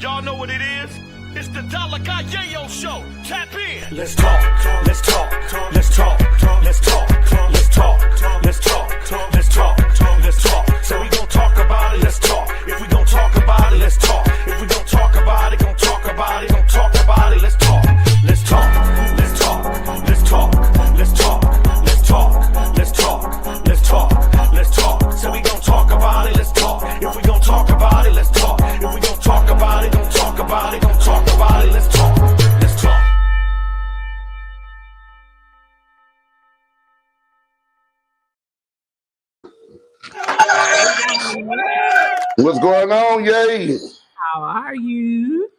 Y'all know what it is? It's the Dollar Guy Yayo Show. Tap in. Let's talk, let's talk, let's talk, let's talk, let's talk, let's talk, let's talk, let's talk. So we gon' talk about it, let's talk. If we gon' talk about it, let's talk. If we gon' talk about it, gon' talk about it, gon' talk about it, let's talk. Let's talk, let's talk, let's talk, let's talk, let's talk, let's talk, let's talk, let's talk. So we gon' talk about it, let's talk. If we gon' talk about it, let's talk. If we gon' talk about it, gon' talk about it, gon' talk about it, let's talk. Let's talk. What's going on, Yay? How are you?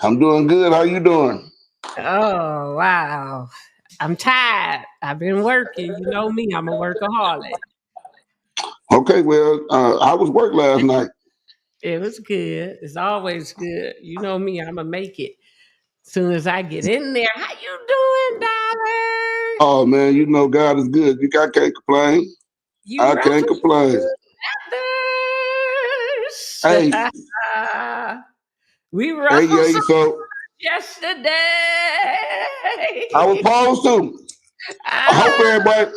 I'm doing good. How you doing? Oh, wow. I'm tired. I've been working. You know me, I'm a workaholic. Okay, well, I was work last night. It was good. It's always good. You know me, I'm going to make it. As soon as I get in there, how you doing, Dollar? Oh man, you know God is good. I can't complain. You I can't complain. Hey, we hey, ruffled Yay. some So yesterday. I was supposed to. I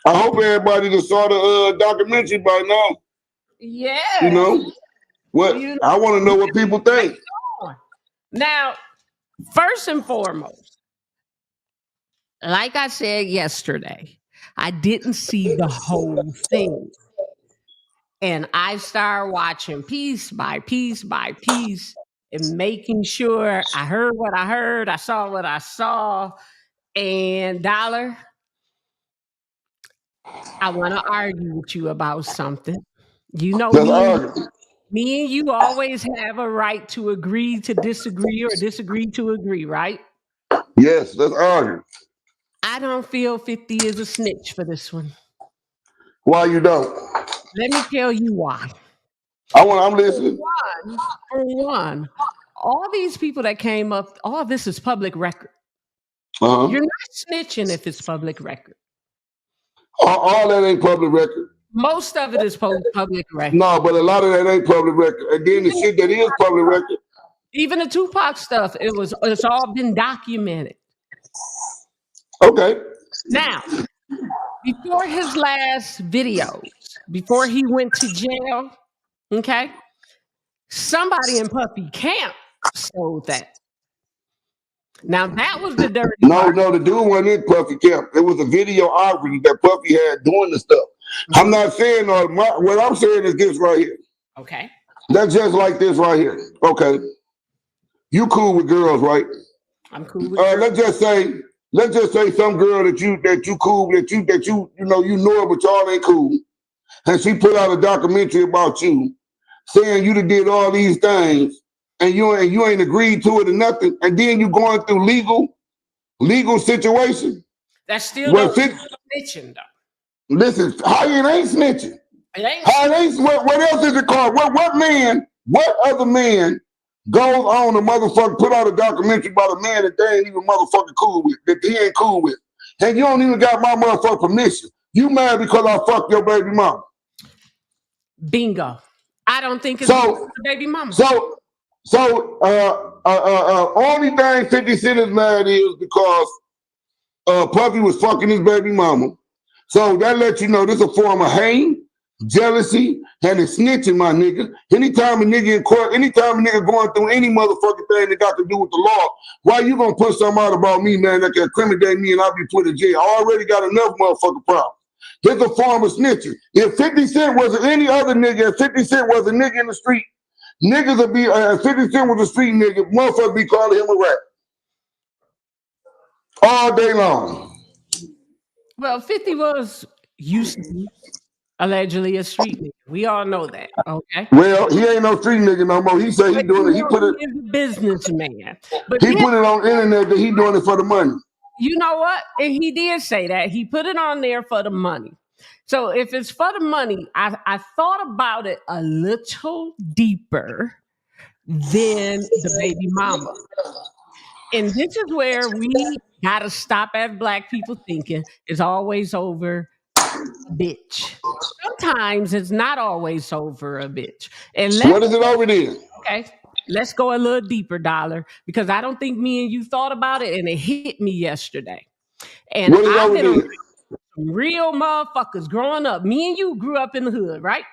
hope everybody that saw the documentary by now. Yeah. You know what? You know, I want to know what people think. now, first and foremost, like I said yesterday, I didn't see the whole thing. And I started watching piece by piece by piece and making sure I heard what I heard, I saw what I saw. And Dollar, I want to argue with you about something. You know Let's argue. me and you always have a right to agree to disagree or disagree to agree, right? Yes, let's argue. I don't feel 50 is a snitch for this one. Why you don't? Let me tell you why. I'm listening. For one, all these people that came up, all this is public record. Uh-huh. You're not snitching if it's public record. All that ain't public record. Most of it is public record. No, but a lot of that ain't public record. And then the shit that is public record. Even the Tupac stuff, it's all been documented. Okay. Now, before his last videos, before he went to jail, okay, somebody in Puffy Camp sold that. Now that was the dirty part. No, the dude wasn't in Puffy Camp. It was a videographer that Puffy had doing the stuff. Mm-hmm. I'm not saying what I'm saying is this right here. Okay. That's just like this right here. Okay. You cool with girls, right? I'm cool with girls. Let's just say some girl that you cool with, you know her, but y'all ain't cool. And she put out a documentary about you, saying you did all these things, and you ain't agreed to it or nothing, and then you going through legal situation. That's still snitching though. Listen, how it ain't snitching? It ain't. How it ain't? What else is it called? What other man goes on a motherfucker put out a documentary about a man that they ain't even motherfucking cool with, that he ain't cool with, and you don't even got my motherfucking permission? You mad because I fucked your baby mama? Bingo. I don't think it's the baby mama. Only thing 50 Cent is mad is because Puffy was fucking his baby mama. So that lets you know this is a form of hate, jealousy, and it's snitching, my nigga. Anytime a nigga in court, anytime a nigga going through any motherfucking thing that got to do with the law, why you gonna put something out about me, man, that can incriminate me and I'll be put in jail? I already got enough motherfucking problems. This is a form of snitching. If 50 Cent was any other nigga, if 50 Cent was a nigga in the street, niggas would be, 50 Cent was a street nigga, motherfuckers be calling him a rat. All day long. Well, 50 used to be allegedly a street nigga. We all know that, okay? Well, he ain't no street nigga no more. He said he doing it. He put it. He's a businessman. But he put it on the internet that he doing it for the money. You know what? And he did say that. He put it on there for the money. So if it's for the money, I thought about it a little deeper than the baby mama. And this is where we got to stop as Black people thinking it's always over a bitch. Sometimes it's not always over a bitch. And what is it over there? Okay. let's go a little deeper, Dollar, because I don't think me and you thought about it, and it hit me yesterday. And What is I've over been there? around some real motherfuckers growing up. Me and you grew up in the hood, right?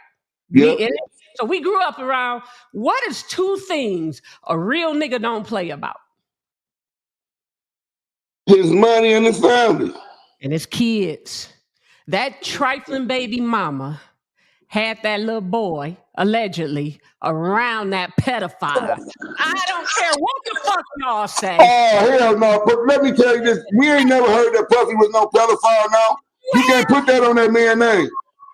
Yeah. So we grew up around, what is 2 things a real nigga don't play about? His money and his family. And his kids. That trifling baby mama had that little boy, allegedly, around that pedophile. I don't care what the fuck y'all say. Oh, hell no. But let me tell you this. We ain't never heard that Puffy was no pedophile now. You can't put that on that man's name.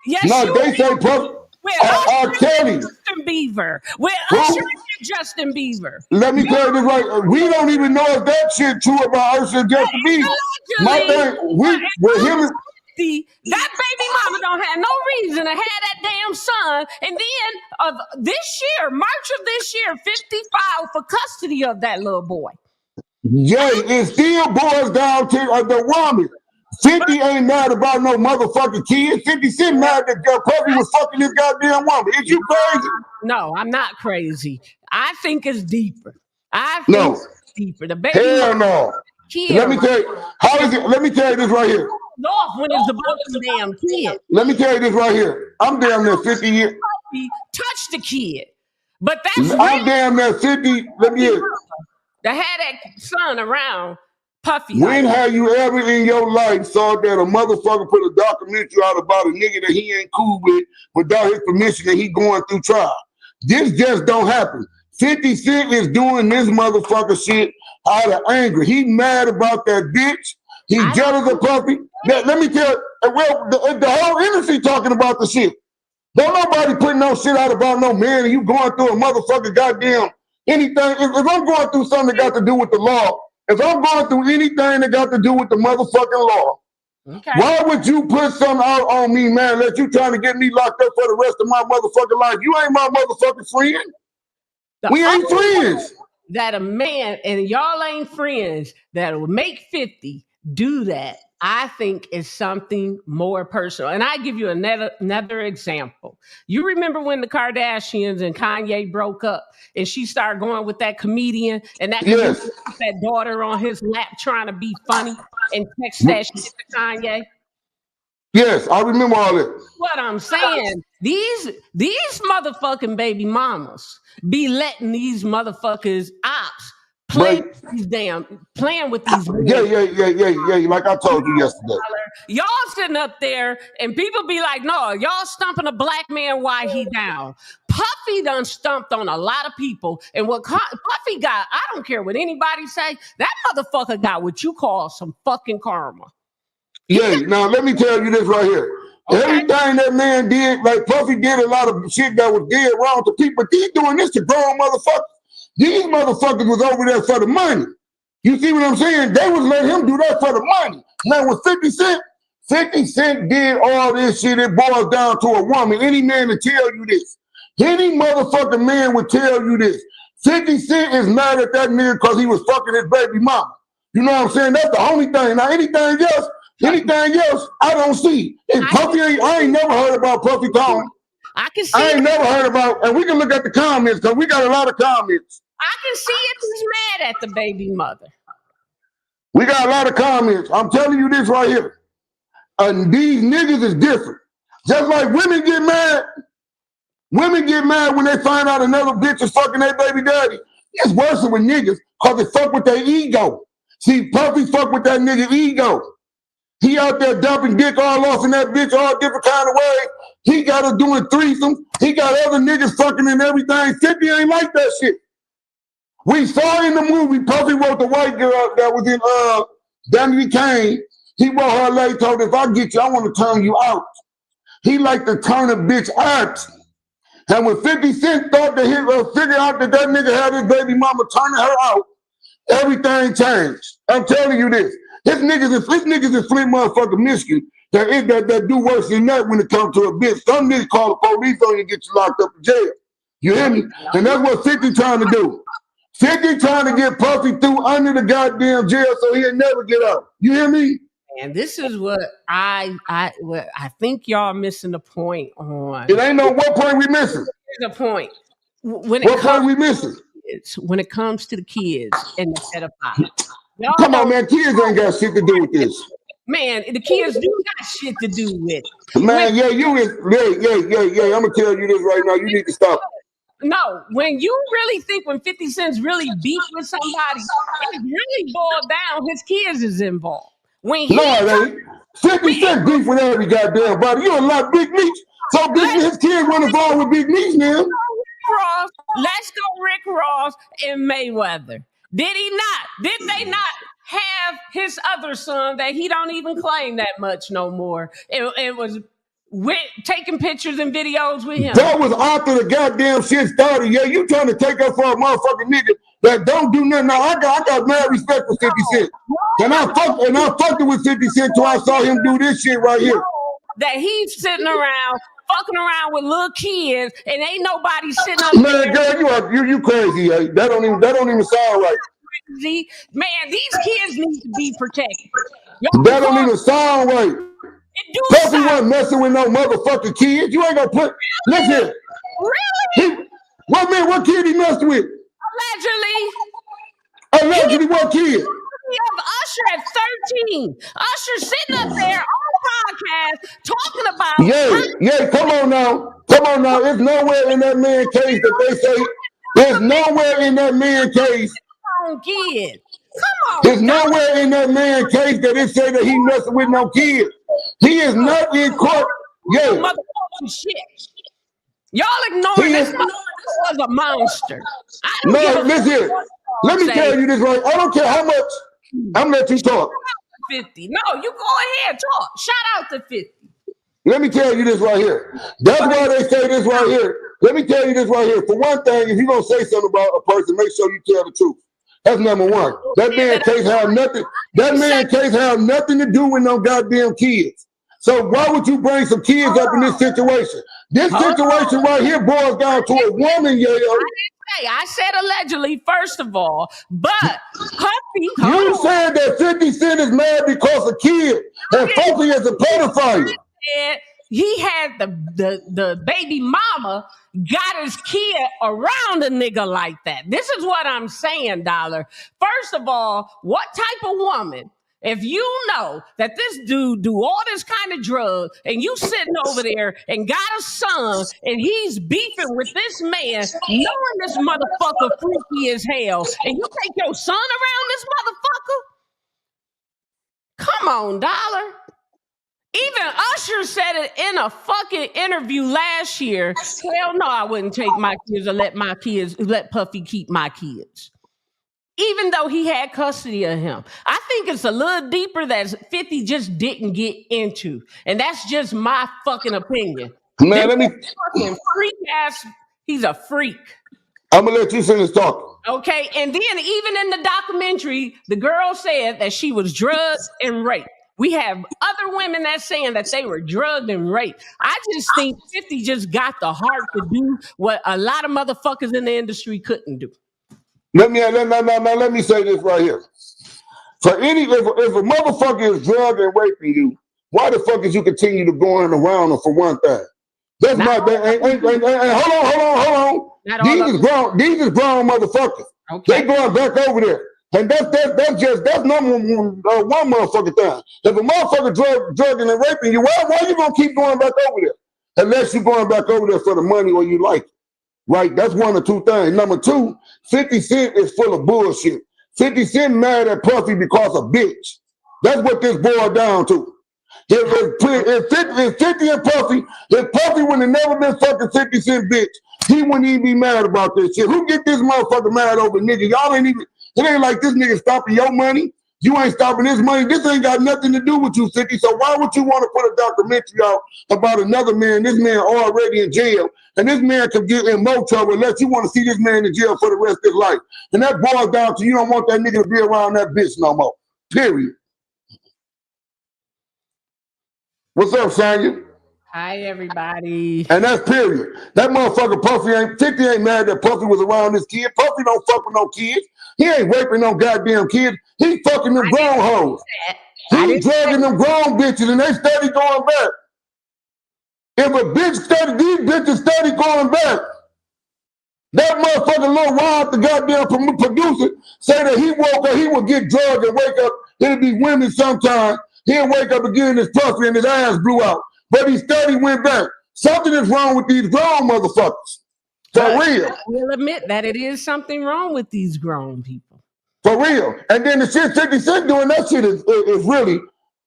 Yes, No, you they say do. Puffy. We're I'll tell you. Justin Bieber. We're Who? ushering in Justin Bieber. Let me tell you this right. We don't even know if that shit true about Usher and Justin Bieber. My thing, with him. That baby mama don't have no reason to have that damn son. And then of this year, March of this year, 50 filed for custody of that little boy. Yeah, it still boils down to the woman. 50 ain't mad about no motherfucking kid. 50 Cent mad that Puffy was fucking this goddamn woman. Is you crazy? No, I'm not crazy. I think it's deeper. No. It's deeper. The baby Hell no. kid Let me tell you, how is it? Let me tell you this right here. off when it's about the damn kid. Let me tell you this right here. I'm damn near 50 years. He touched the kid. But that's I'm damn near 50. Let me hear. to have that son around Puffy. When have you ever in your life saw that a motherfucker put a documentary out about a nigga that he ain't cool with without his permission and he going through trial? This just don't happen. 50 Cent is doing this motherfucker shit out of anger. He mad about that bitch. He's jealous of Puffy. Let me tell you, well, the whole industry talking about the shit. Don't nobody putting no shit out about no man and you going through a motherfucker goddamn anything. If I'm going through something that got to do with the law, if I'm going through anything that got to do with the motherfucking law, why would you put something out on me, man, that you trying to get me locked up for the rest of my motherfucking life? You ain't my motherfucking friend. We ain't friends. That a man, and y'all ain't friends, that will make 50 do that, I think is something more personal. And I give you another example. You remember when the Kardashians and Kanye broke up and she started going with that comedian and that comedian put that daughter on his lap trying to be funny and text that shit to Kanye? Yes, I remember all that. What I'm saying, these motherfucking baby mamas be letting these motherfuckers ops playing with these women. Yeah. Like I told you yesterday. Y'all sitting up there and people be like, no, y'all stumping a black man while he down. Puffy done stumped on a lot of people. And what Puffy got, I don't care what anybody say, that motherfucker got what you call some fucking karma. Yeah, now let me tell you this right here. Okay. Everything that man did, like Puffy did a lot of shit that was dead wrong to people, but he's doing this to grown motherfuckers. These motherfuckers was over there for the money. You see what I'm saying? They was letting him do that for the money. Now with 50 Cent did all this shit, it boils down to a woman. Any man to tell you this. Any motherfucking man would tell you this. 50 Cent is mad at that nigga because he was fucking his baby mama. You know what I'm saying? That's the only thing. Now anything else, I don't see. And Puffy, I ain't never heard about Puffy Tom. I ain't never heard about, and we can look at the comments because we got a lot of comments. I can see it. He's mad at the baby mother. We got a lot of comments. I'm telling you this right here. And these niggas is different. Just like women get mad when they find out another bitch is fucking their baby daddy. It's worse with niggas because they fuck with their ego. See, Puffy fuck with that nigga ego. He out there dumping dick all off in that bitch all different kind of ways. He got her doing threesomes. He got other niggas fucking and everything. 50 ain't like that shit. We saw in the movie, Puffy wrote the white girl that was in Danity Kane. He wrote her a letter, told her, if I get you, I want to turn you out. He liked to turn a bitch out. And when 50 Cent thought that he figured out that nigga had his baby mama turning her out, everything changed. I'm telling you this. His niggas in Flint, motherfucker, Michigan, that do worse than that when it comes to a bitch. Some niggas call the police on you and get you locked up in jail. You hear me? And that's what 50 trying to do. 50 trying to get Puffy through under the goddamn jail so he'll never get out. You hear me? And this is what I think y'all missing the point on. It ain't no what point we missing. Here's the point. What point we missing? kids when it comes to the kids and the pedophiles. Y'all Come on, know, man. Kids ain't got shit to do with this. man, the kids do got shit to do with it. Man, yeah, I'm gonna tell you this right now. You need to stop. No, when you really think when 50 Cent's really beef with somebody, it really boiled down. His kids is involved. When he No, it ain't. 50 Cent beef with every goddamn body. You a lot Big Meech. So his kids went involved with Big Meech now. Ross, let's go Rick Ross and Mayweather. Did he not? Did they not have his other son that he don't even claim that much no more? It was taking pictures and videos with him. That was after the goddamn shit started. Yeah, you trying to take up for a motherfucking nigga that don't do nothing. Now I got mad respect for 50 Cent. And I fucked it with 50 Cent till I saw him do this shit right here. That he's sitting around fucking around with little kids and ain't nobody sitting up Man, girl, you crazy. That don't even sound right. crazy. Man, these kids need to be protected. That don't even sound right. It do Puffy sound wasn't messing with no motherfucking kids. You ain't gonna put. Listen. really What kid he messed with? allegedly. What kid? We have Usher at 13. Usher sitting up there on podcast talking about Yeah, come on now. It's nowhere in that man case that they say. There's nowhere in that man case. kids. Come on. There's nowhere in that man case that it say that he messing with no kids. He is not in court. Yeah. Motherfucking shit. Y'all ignoring this was a monster. No, listen. Let me tell you this right. I don't care how much. I'm gonna let you talk. 50. No, you go ahead, talk. Shout out to 50. Let me tell you this right here. That's why they say this right here. Let me tell you this right here. For one thing, if you're gonna say something about a person, make sure you tell the truth. That's number one. That man case have nothing. That man case have nothing to do with no goddamn kids. So why would you bring some kids up in this situation? This situation right here boils down to a woman, yo. I said allegedly, first of all, but Puffy. You said that 50 Cent is mad because of kids, and Puffy is a pedophile. He had the baby mama got his kid around a nigga like that. This is what I'm saying, Dollar. First of all, what type of woman, if you know that this dude do all this kind of drug and you sitting over there and got a son and he's beefing with this man, knowing this motherfucker freaky as hell, and you take your son around this motherfucker? Come on, Dollar. Even Usher said it in a fucking interview last year. Hell no, I wouldn't take my kids or let Puffy keep my kids. Even though he had custody of him. I think it's a little deeper that 50 just didn't get into. And that's just my fucking opinion. Man, let me fucking freak ass. He's a freak. I'm gonna let you finish talking. Okay, and then even in the documentary, the girl said that she was drugged and raped. We have other women that's saying that they were drugged and raped. I just think 50 just got the heart to do what a lot of motherfuckers in the industry couldn't do. Let me say this right here. For if a motherfucker is drugged and raping you, why the fuck is you continue to going around them for one thing? That's hold on. These is grown motherfuckers. Okay. They going back over there. And that's number one motherfucking thing. If a motherfucker drugging and raping you, why you gonna keep going back over there? Unless you're going back over there for the money or you like it. Right? That's one or two things. Number two, 50 Cent is full of bullshit. 50 Cent mad at Puffy because of bitch. That's what this boils down to. If 50 and Puffy, if Puffy would have never been fucking 50 Cent bitch, he wouldn't even be mad about this shit. Who get this motherfucker mad over nigga? Y'all ain't even, it ain't like this nigga stopping your money. You ain't stopping his money. This ain't got nothing to do with you, 50. So why would you want to put a documentary out about another man? This man already in jail, and this man could get in more trouble unless you want to see this man in jail for the rest of his life. And that boils down to you don't want that nigga to be around that bitch no more. Period. What's up, Sonya? Hi, everybody. And that's period. That motherfucker Puffy 50 ain't mad that Puffy was around this kid. Puffy don't fuck with no kids. He ain't raping no goddamn kids. He fucking them grown hoes. He drugging them grown bitches and they steady going back. If a bitch these bitches steady going back, That motherfucker Lil Rod, the goddamn producer, say that he woke up, he would get drugged and wake up. It'd be women sometimes. He'll wake up again, his pussy and his ass blew out. But he steady went back. Something is wrong with these grown motherfuckers. For real. I will admit that it is something wrong with these grown people. For real. And then the shit 50 Cent doing that shit is really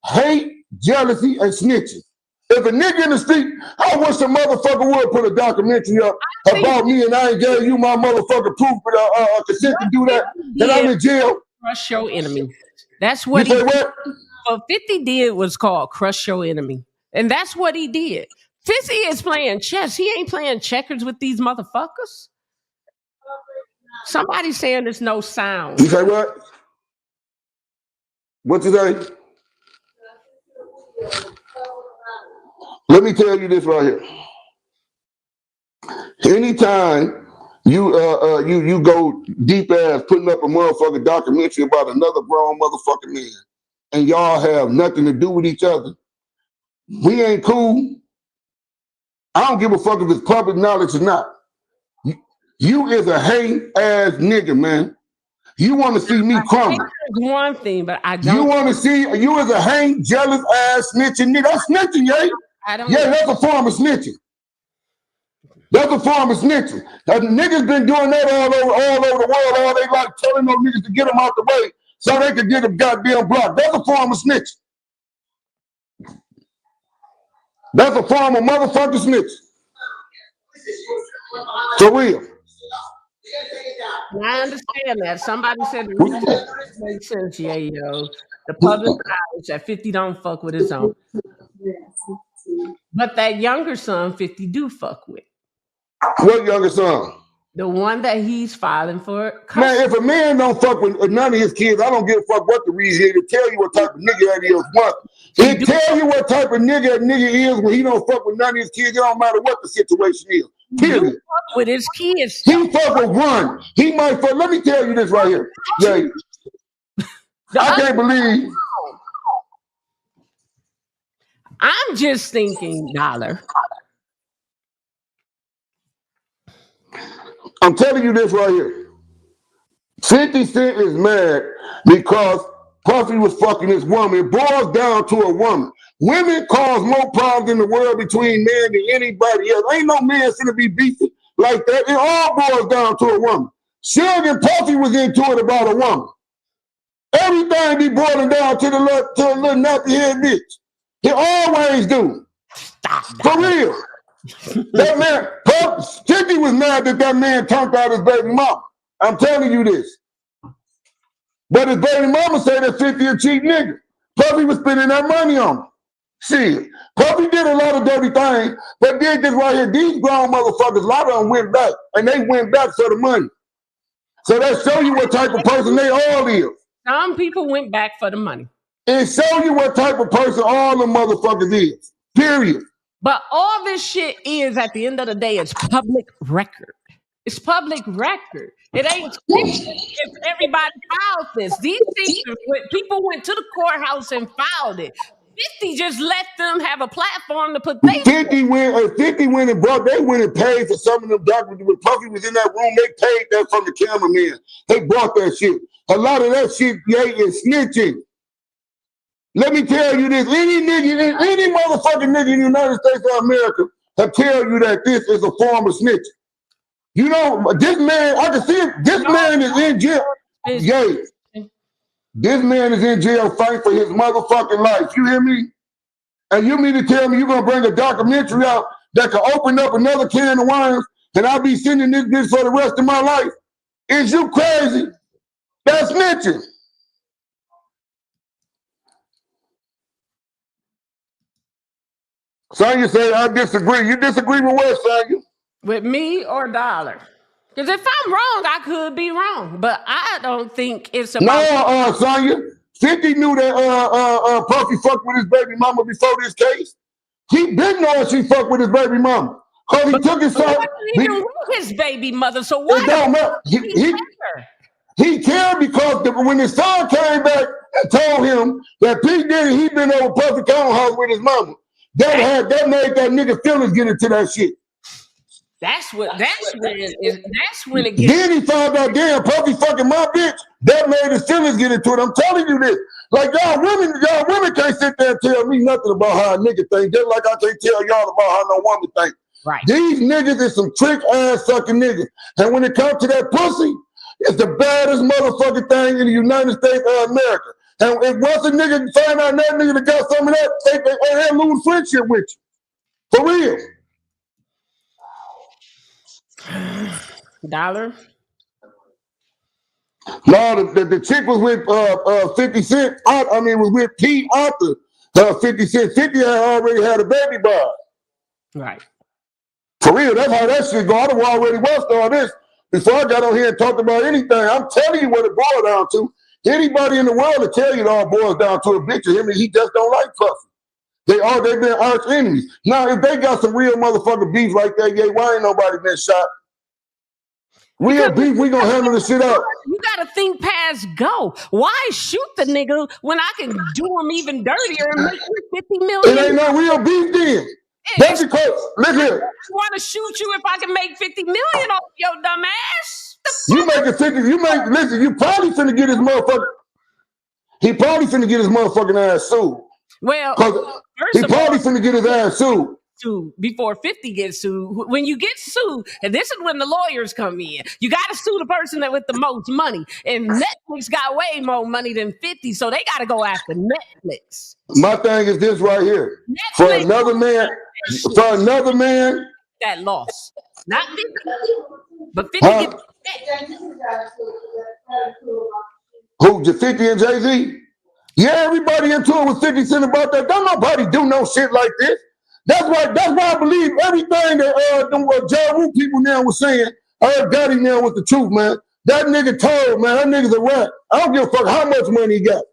hate, jealousy, and snitching. If a nigga in the street, I wish a motherfucker would put a documentary up about me and I ain't gave you my motherfucker proof but consent to do that, then I'm in jail. Crush your enemy. That's what You say what? What 50 did was called crush your enemy. And that's what he did. 50 is playing chess. He ain't playing checkers with these motherfuckers. Somebody saying there's no sound. You say what? What you say? Let me tell you this right here. Anytime you go deep ass putting up a motherfucking documentary about another grown motherfucking man, and y'all have nothing to do with each other, we ain't cool. I don't give a fuck if it's public knowledge or not. You is a hate ass nigga, man. You want to see me crumble. One thing, but I don't. You want to see you as a hate, jealous ass snitching nigga. That's snitching, yeah. Yeah, that's a form of snitching. That's a form of snitching. That niggas been doing that all over the world. All they like telling those niggas to get them out the way so they could get a goddamn block. That's a form of snitching. That's a form of motherfucking snitching. For real. I understand that. Somebody said the reason makes sense, yeah, yo. The public knowledge that 50 don't fuck with his own. But that younger son, 50 do fuck with. What younger son? The one that he's filing for. Man, if a man don't fuck with none of his kids, I don't give a fuck what the reason is. It'll tell you what type of nigga that is. It'll tell you what type of nigga that nigga is when he don't fuck with none of his kids. It don't matter what the situation is. Period. Fuck with his kids. He fuck with one. He might fuck. Let me tell you this right here. Jay. I can't believe. I'm just thinking, Dollar. I'm telling you this right here. 50 Cent is mad because Puffy was fucking this woman. It boils down to a woman. Women cause more problems in the world between men than anybody else. Ain't no man finna be beefing like that. It all boils down to a woman. Suge and Puffy was into it about a woman. Everything be boiling down to the little nappy head bitch. It always do. For real. That man, 50 was mad that man turned out his baby mama. I'm telling you this. But his baby mama said that 50 a cheap nigga. Puffy was spending that money on him. Shit. Puffy did a lot of dirty things, but did this right here. These grown motherfuckers, a lot of them went back, and they went back for the money. So that show you what type of person they all is. Some people went back for the money. It show you what type of person all the motherfuckers is. Period. But all this shit is, at the end of the day, it's public record. It's public record. It ain't if everybody filed this. These things, people went to the courthouse and filed it. 50 just let them have a platform to put their 50 went and brought, they went and paid for some of them documents. When Puffy was in that room, they paid that from the cameraman. They brought that shit. A lot of that shit, is snitching. Let me tell you this, any motherfucking nigga in the United States of America will tell you that this is a form of snitching. You know, this man, I can see it, this man is in jail. Yay. This man is in jail fighting for his motherfucking life. You hear me? And you mean to tell me you're going to bring a documentary out that could open up another can of worms and I'll be sending this bitch for the rest of my life? Is you crazy? That's snitching. Sonya said, I disagree. You disagree with what, Sonya? With me or Dollar? Because if I'm wrong, I could be wrong. But I don't think it's about... No, Sonya. 50 knew that Puffy fucked with his baby mama before this case. He been knowing she fucked with his baby mama. Because he took his son... He wasn't even his baby mother, so why... It don't matter. He cared because when his son came back and told him that P. Diddy, he been over Puffy Conehouse with his mama, that made that nigga feelings get into that shit. That's when it gets. Then he found out, damn, Puffy fucking my bitch. That made his feelings get into it. I'm telling you this. Like y'all women can't sit there and tell me nothing about how a nigga think, just like I can't tell y'all about how no woman think. Right. These niggas is some trick ass sucking niggas. And when it comes to that pussy, it's the baddest motherfucking thing in the United States of America. And if once a nigga find out that nigga that got some of that, they lose friendship with you. For real. Dollar. No, the chick was with 50 Cent. I mean, was with Pete Arthur. 50 Cent. 50 had already had a baby by her. Right. For real, that's how that shit go. I done already watched all this before I got on here and talked about anything. I'm telling you what it boils down to. Anybody in the world will tell you it all boils down to a bitch of him and he just don't like Puffy. They've been arch enemies. Now, if they got some real motherfucking beef like that, yeah, why ain't nobody been shot? Real beef, we gonna handle this shit up. You gotta think past go. Why shoot the nigga when I can do him even dirtier and make you $50 million? It ain't no real beef then. That's because, look here. I want to shoot you if I can make $50 million off your dumb ass. You making 50, listen, you probably finna get his motherfucker. He probably finna get his motherfucking ass sued. Well, he probably finna get his ass sued. Before 50 gets sued. When you get sued, and this is when the lawyers come in, you got to sue the person that with the most money. And Netflix got way more money than 50, so they got to go after Netflix. My thing is this right here. For another man that loss, not 50, but 50 huh? gets Who, 50 and Jay-Z? Yeah, everybody into it with 50 Cent about that. Don't nobody do no shit like this. That's why I believe everything that them Ja Rule people now was saying. I heard Gotti now with the truth, man. That nigga told, man, that nigga's a rat. I don't give a fuck how much money he got.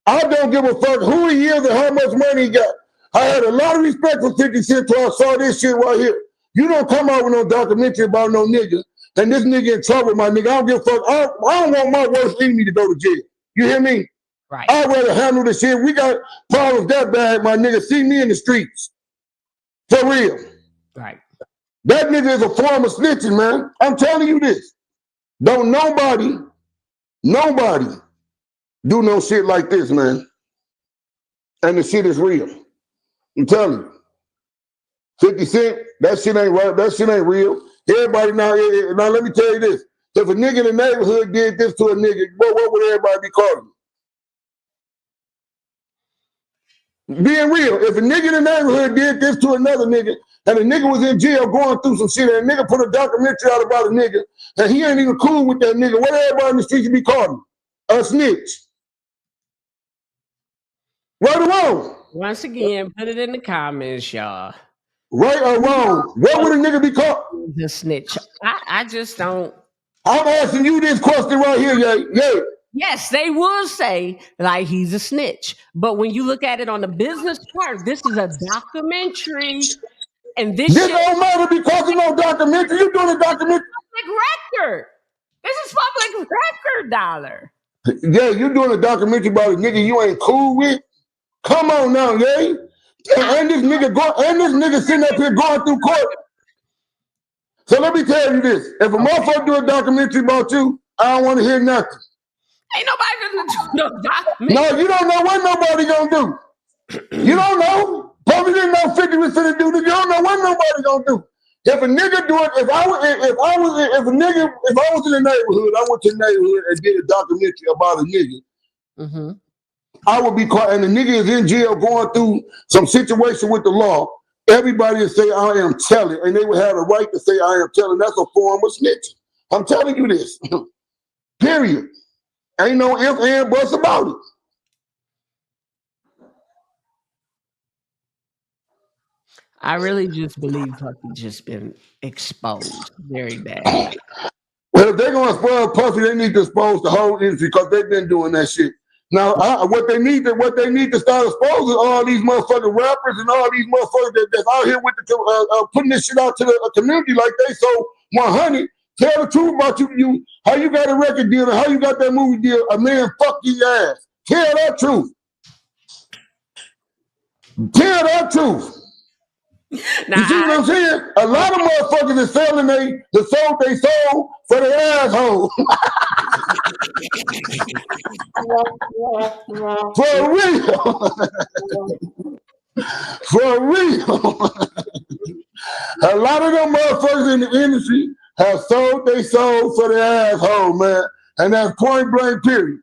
I don't give a fuck who he is and how much money he got. I had a lot of respect for 50 Cent till I saw this shit right here. You don't come out with no documentary about no nigga, and this nigga in trouble, my nigga. I don't give a fuck. I don't want my worst enemy to go to jail. You hear me? right. I'd rather handle the shit. We got problems that bad, my nigga. See me in the streets. For real. Right. That nigga is a form of snitching, man. I'm telling you this. Don't nobody do no shit like this, man. And the shit is real. I'm telling you. 50 Cent, that shit ain't right. That shit ain't real. Everybody now let me tell you this. If a nigga in the neighborhood did this to a nigga, what would everybody be calling him? Being real, if a nigga in the neighborhood did this to another nigga, and a nigga was in jail going through some shit, and a nigga put a documentary out about a nigga, and he ain't even cool with that nigga, what everybody in the street should be calling him? A snitch. Right or wrong? Once again, put it in the comments, y'all. Right or wrong? What would a nigga be called? The snitch. I just don't. I'm asking you this question right here, yeah. Yes, they will say like he's a snitch, but when you look at it on the business part, this is a documentary, and this shit don't matter because of no documentary. You doing a documentary? public record. This is public record, Dollar. Yeah, you doing a documentary about a nigga you ain't cool with? Come on now, yeah. And this nigga sitting up here going through court. So let me tell you this: if a motherfucker do a documentary about you, I don't want to hear nothing. Ain't nobody gonna do no documentary. No, you don't know what nobody gonna do. You don't know. Probably didn't know 50 was finna do this. You don't know what nobody gonna do. If a nigga do it, if I was in the neighborhood, I went to the neighborhood and did a documentary about a nigga. Mm-hmm. I would be caught, and the nigga is in jail going through some situation with the law. Everybody would say, I am telling, and they would have a right to say, I am telling. That's a form of snitching. I'm telling you this. Period. Ain't no ifs, and buts about it. I really just believe Puffy just been exposed very bad. Well, if they're going to spoil Puffy, they need to expose the whole industry because they've been doing that shit. Now, what they need to start exposing all these motherfucking rappers and all these motherfuckers that's out here with the putting this shit out to the community like they so 100. Tell the truth about you how you got a record deal and how you got that movie deal. A man fuck your ass. Tell that truth. Tell that truth. Now, You see what I'm saying? A lot of motherfuckers is selling they soul for their asshole. For real. For real. A lot of them motherfuckers in the industry have sold their soul for their asshole, man. And that's point blank period.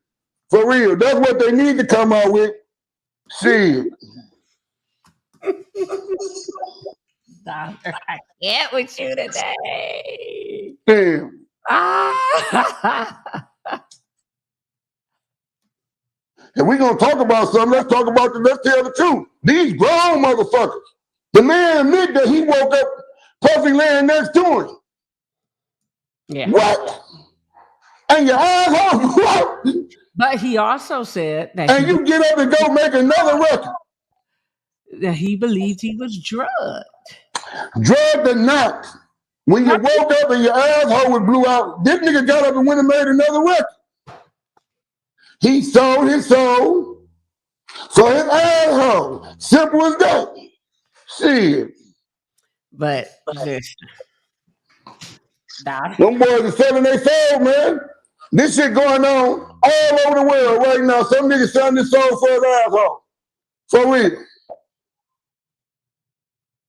For real. That's what they need to come out with. Shit. Doctor, I can't with you today. Damn. Ah. If we're gonna talk about something, let's tell the truth. These grown motherfuckers. The man admitted that he woke up Puffy laying next to him. Yeah. What? And your asshole, what? But he also said that And you get up and go make another record. that he believed he was drugged. Drugged or not. When you woke up and your asshole was blew out, this nigga got up and went and made another record. He sold his soul for his asshole. Simple as that. Shit. But listen, Them boys are selling their soul, man. This shit going on all over the world right now. Some niggas selling their soul for his asshole. For real.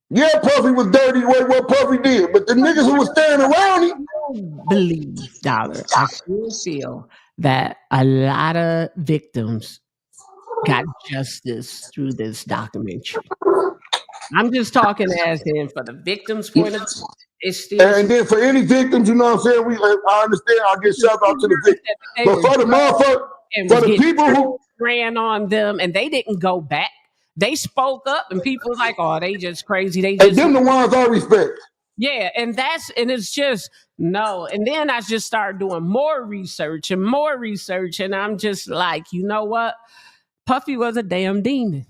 Yeah, Puffy was dirty what Puffy did, but the niggas who was standing around him. believe, Dollar, I still feel that a lot of victims got justice through this documentary. I'm just talking as in for the victims' point of view. It's still And then for any victims, you know what I'm saying? I understand. I get shout out to the victims. But for the motherfucker, for the people who ran on them and they didn't go back, they spoke up and people was like, "Oh, they just crazy." They and just them the ones I respect. yeah, and it's just no. And then I just started doing more research, and I'm just like, you know what? Puffy was a damn demon.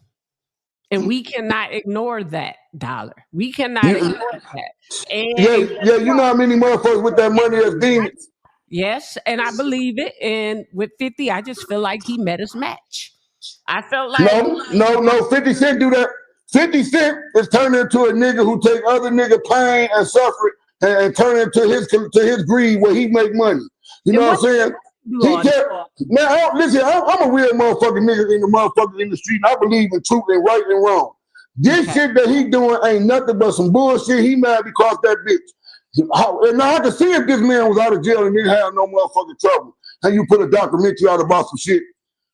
And we cannot ignore that, Dollar. We cannot ignore that. And Yeah, you know how many motherfuckers with that money as demons? yes, and I believe it. And with 50, I just feel like he met his match. I felt like No. 50 Cent do that. 50 Cent is turning into a nigga who take other nigga pain and suffering and turn it to his greed where he make money. You know what I'm saying? I'm a real motherfucking nigga in the motherfucking industry, and I believe in truth and right and wrong. This shit that he doing ain't nothing but some bullshit. He mad because that bitch. And now I can see if this man was out of jail and didn't have no motherfucking trouble, and you put a documentary out about some shit.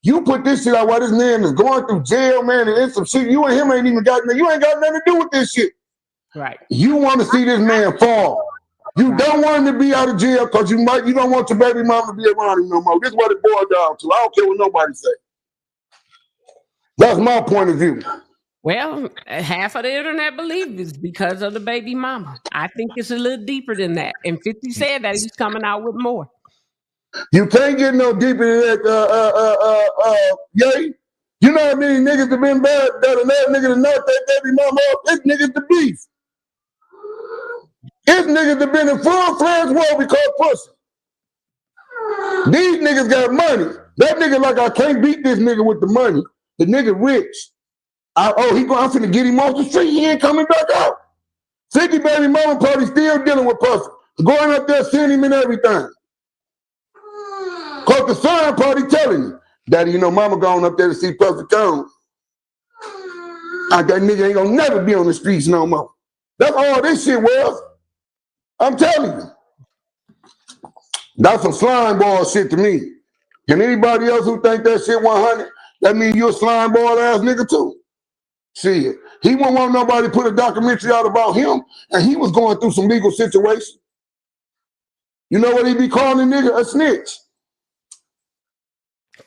You put this shit out while this man is going through jail, man, and in some shit. You and him ain't even got nothing. You ain't got nothing to do with this shit. right. You want to see this man fall. You don't want him to be out of jail because you don't want your baby mama to be around him no more. This is what it boils down to. I don't care what nobody say. That's my point of view. Well, half of the internet believe it's because of the baby mama. I think it's a little deeper than that. And 50 said that he's coming out with more. You can't get no deeper than that. Yay. You know how many niggas have been bad that another nigga to knock that baby mama off? This nigga's the beef. This niggas have been in full-fledged war because pussy. These niggas got money. That nigga like, I can't beat this nigga with the money. The nigga rich. I'm finna get him off the street. He ain't coming back out. 50 baby mama party still dealing with Puffy. Going up there, seeing him and everything. Cause the son party telling you, Daddy, you know mama going up there to see Puffy come. That nigga ain't gonna never be on the streets no more. That's all this shit was. I'm telling you. That's some slime ball shit to me. And anybody else who think that shit 100, that means you're a slime ball ass nigga too. Shit. He wouldn't want nobody to put a documentary out about him, and he was going through some legal situation. You know what he be calling a nigga? A snitch.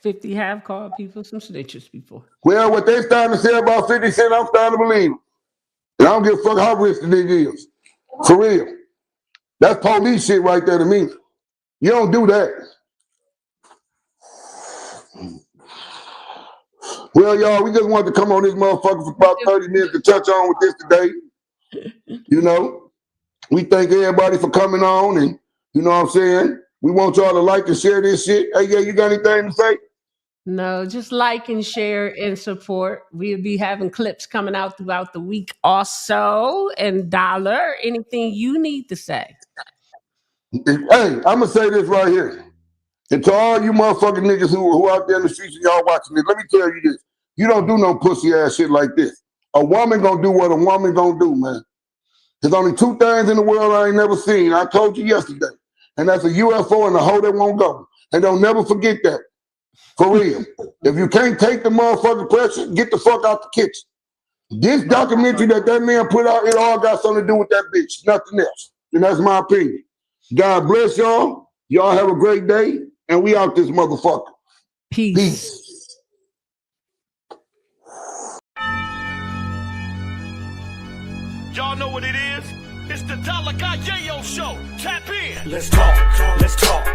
50 have called people some snitches before. Well, what they starting to say about 50 Cent, I'm starting to believe. And I don't give a fuck how rich the nigga is. For real. That's police shit right there to me. You don't do that. Well, y'all, we just wanted to come on this motherfucker for about 30 minutes to touch on with this today. You know, we thank everybody for coming on, and you know what I'm saying? We want y'all to like and share this shit. Hey, yeah, you got anything to say? No, just like and share and support. We'll be having clips coming out throughout the week also. And Dollar, anything you need to say? Hey, I'm gonna say this right here. And to all you motherfucking niggas who out there in the streets and y'all watching this, let me tell you this. You don't do no pussy ass shit like this. A woman gonna do what a woman gonna do, man. There's only two things in the world I ain't never seen. I told you yesterday. And that's a UFO and a hoe that won't go. And don't never forget that. For real. If you can't take the motherfucking pressure, get the fuck out the kitchen. This documentary that man put out, it all got something to do with that bitch. Nothing else. And that's my opinion. God bless y'all. Y'all have a great day. And we out this motherfucker. Peace. Peace. Y'all know what it is? It's the Dollar Guy Yayo Show. Tap in. Let's talk. Let's talk.